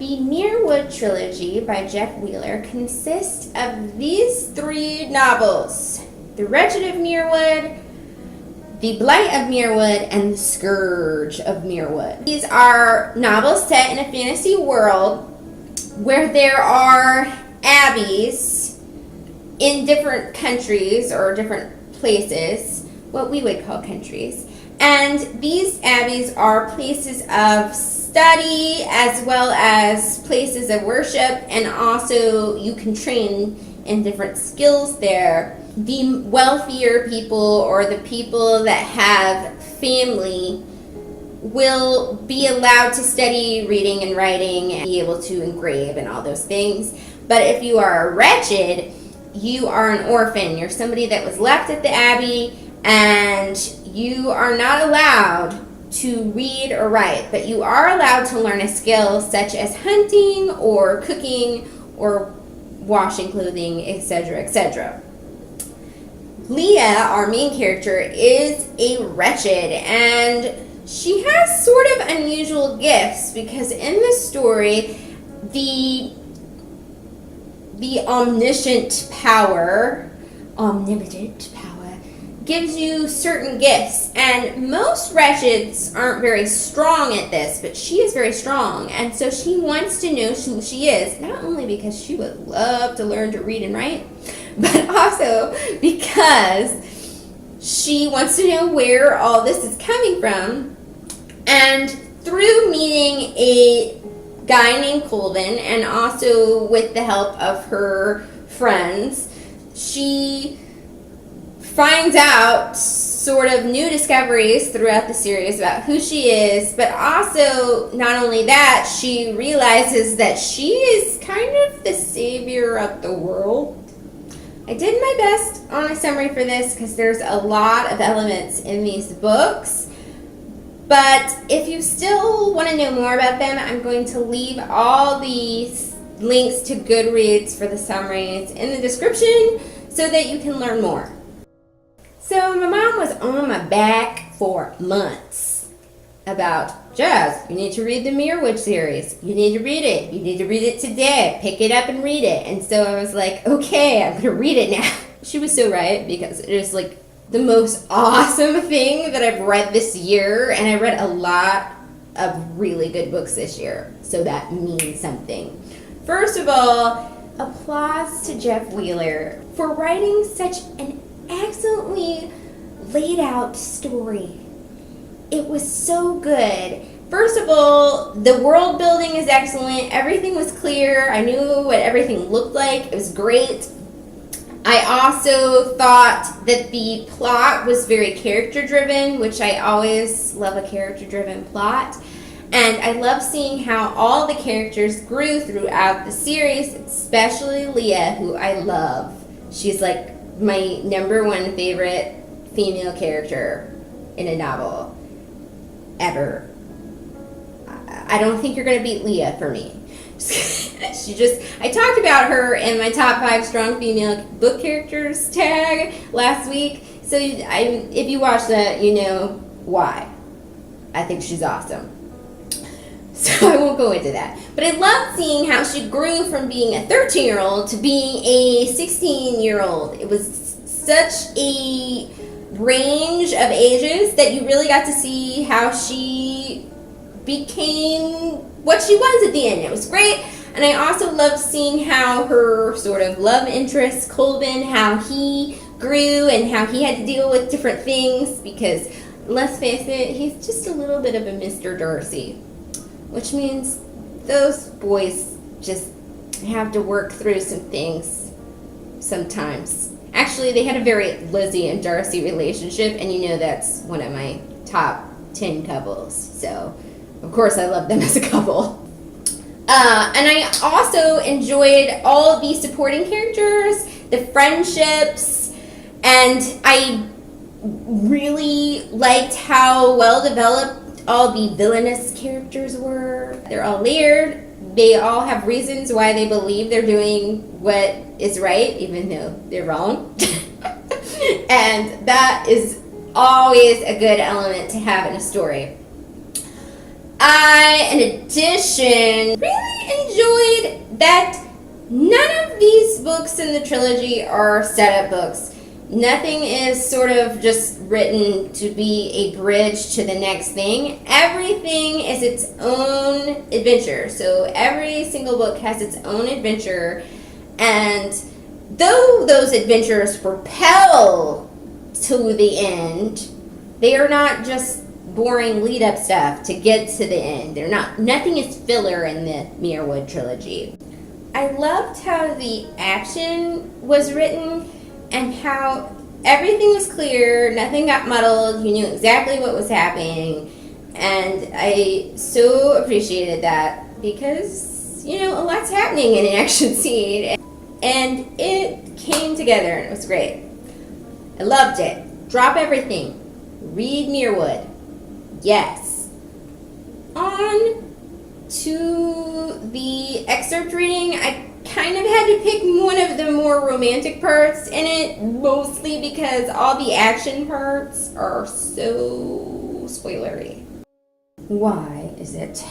The Muirwood Trilogy by Jeff Wheeler consists of these 3 novels: The Wretched of Muirwood, The Blight of Muirwood, and The Scourge of Muirwood. These are novels set in a fantasy world where there are abbeys in different countries or different places, what we would call countries. And these abbeys are places of study as well as places of worship, and also you can train in different skills there. The wealthier people or the people that have family will be allowed to study reading and writing and be able to engrave and all those things. But if you are a wretched, you are an orphan. You're somebody that was left at the abbey, and you are not allowed to read or write, but you are allowed to learn a skill such as hunting or cooking or washing clothing, etc., etc. Leah, our main character, is a wretched, and she has sort of unusual gifts because in this story, the omniscient power gives you certain gifts, and most wretcheds aren't very strong at this, but she is very strong, and so she wants to know who she is, not only because she would love to learn to read and write, but also because she wants to know where all this is coming from. And through meeting a guy named Colvin, and also with the help of her friends, she finds out sort of new discoveries throughout the series about who she is, but also not only that, she realizes that she is kind of the savior of the world. I did my best on a summary for this because there's a lot of elements in these books, but if you still want to know more about them, I'm going to leave all these links to Goodreads for the summaries in the description so that you can learn more. So my mom was on my back for months about, Jazz, you need to read the Muirwood series. You need to read it. You need to read it today. Pick it up and read it. And so I was like, okay, I'm going to read it now. She was so right, because it is like the most awesome thing that I've read this year. And I read a lot of really good books this year. So that means something. First of all, applause to Jeff Wheeler for writing such an excellently laid out story. It was so good. First of all, the world building is excellent. Everything was clear. I knew what everything looked like. It was great. I also thought that the plot was very character driven, which I always love a character driven plot. And I love seeing how all the characters grew throughout the series, especially Leah, who I love. She's like my number 1 favorite female character in a novel ever. I don't think you're going to beat Leah for me. I talked about her in my top 5 strong female book characters tag last week. So if you watch that, you know why. I think she's awesome. So I won't go into that. But I love seeing how she grew from being a 13-year-old to being a 16-year-old. It was such a range of ages that you really got to see how she became what she was at the end. It was great. And I also loved seeing how her sort of love interest, Colvin, how he grew and how he had to deal with different things, because let's face it, he's just a little bit of a Mr. Darcy, which means those boys just have to work through some things sometimes. Actually, they had a very Lizzie and Darcy relationship, and you know that's one of my top 10 couples. So, of course, I love them as a couple. And I also enjoyed all the supporting characters, the friendships, and I really liked how well developed all the villainous characters were. They're all layered. They all have reasons why they believe they're doing what is right, even though they're wrong. And that is always a good element to have in a story. in addition, really enjoyed that none of these books in the trilogy are setup books. Nothing is sort of just written to be a bridge to the next thing. Everything is its own adventure. So every single book has its own adventure. And though those adventures propel to the end, they are not just boring lead-up stuff to get to the end. They're not. Nothing is filler in the Muirwood Trilogy. I loved how the action was written and how everything was clear, nothing got muddled, you knew exactly what was happening, and I so appreciated that because, you know, a lot's happening in an action scene, and it came together and it was great. I loved it. Drop everything. Read Muirwood. Yes. On to the excerpt reading. I kind of had to pick one of the more romantic parts in it, mostly because all the action parts are so spoilery. Why is it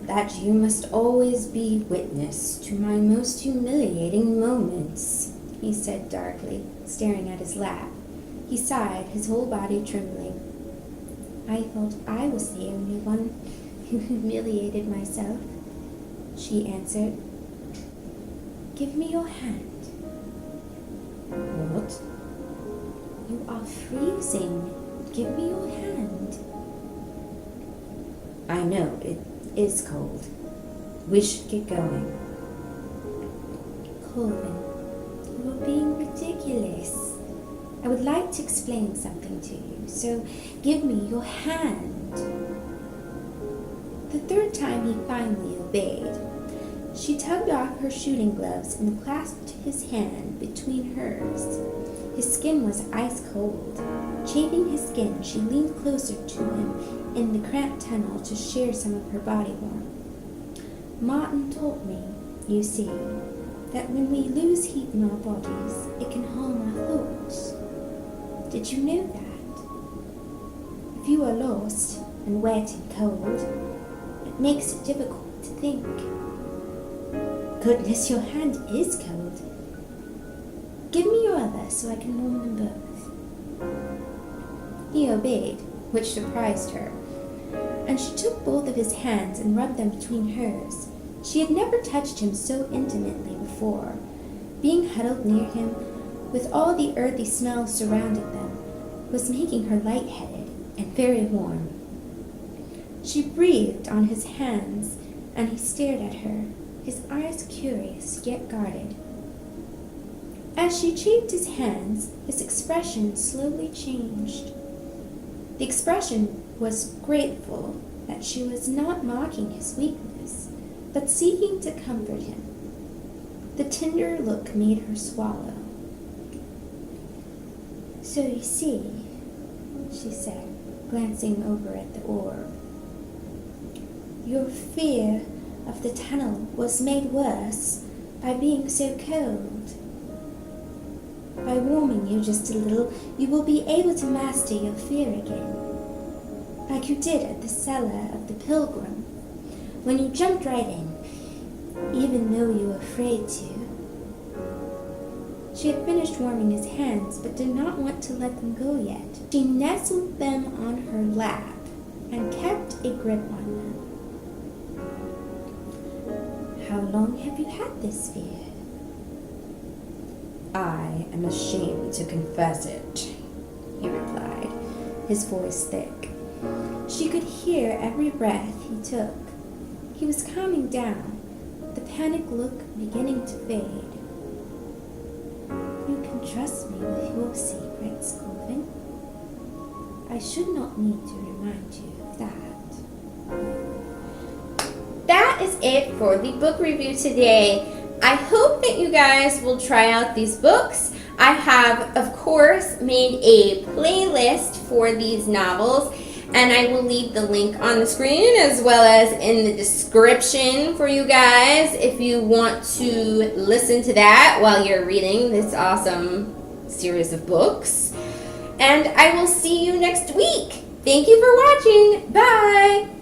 that you must always be witness to my most humiliating moments? He said darkly, staring at his lap. He sighed, his whole body trembling. I thought I was the only one who humiliated myself, she answered. Give me your hand. What? You are freezing. Give me your hand. I know, it is cold. We should get going. Colvin, you are being ridiculous. I would like to explain something to you, so give me your hand. The third time he finally obeyed. She tugged off her shooting gloves and clasped his hand between hers. His skin was ice cold. Chafing his skin, she leaned closer to him in the cramped tunnel to share some of her body warmth. Martin told me, you see, that when we lose heat in our bodies, it can harm our thoughts. Did you know that? If you are lost and wet and cold, it makes it difficult to think. Goodness, your hand is cold. Give me your other so I can warm them both. He obeyed, which surprised her, and she took both of his hands and rubbed them between hers. She had never touched him so intimately before. Being huddled near him, with all the earthy smells surrounding them, was making her lightheaded and very warm. She breathed on his hands, and he stared at her, his eyes curious yet guarded. As she chafed his hands, his expression slowly changed. The expression was grateful that she was not mocking his weakness, but seeking to comfort him. The tender look made her swallow. So you see, she said, glancing over at the orb, your fear of the tunnel was made worse by being so cold. By warming you just a little, you will be able to master your fear again, like you did at the cellar of the Pilgrim, when you jumped right in, even though you were afraid to. She had finished warming his hands, but did not want to let them go yet. She nestled them on her lap and kept a grip on them. How long have you had this fear? I am ashamed to confess it, he replied, his voice thick. She could hear every breath he took. He was calming down, the panic look beginning to fade. You can trust me with your secrets, Colvin. I should not need to remind you of that. That is it for the book review today. I hope that you guys will try out these books. I have, of course, made a playlist for these novels, and I will leave the link on the screen as well as in the description for you guys if you want to listen to that while you're reading this awesome series of books. And I will see you next week. Thank you for watching. Bye!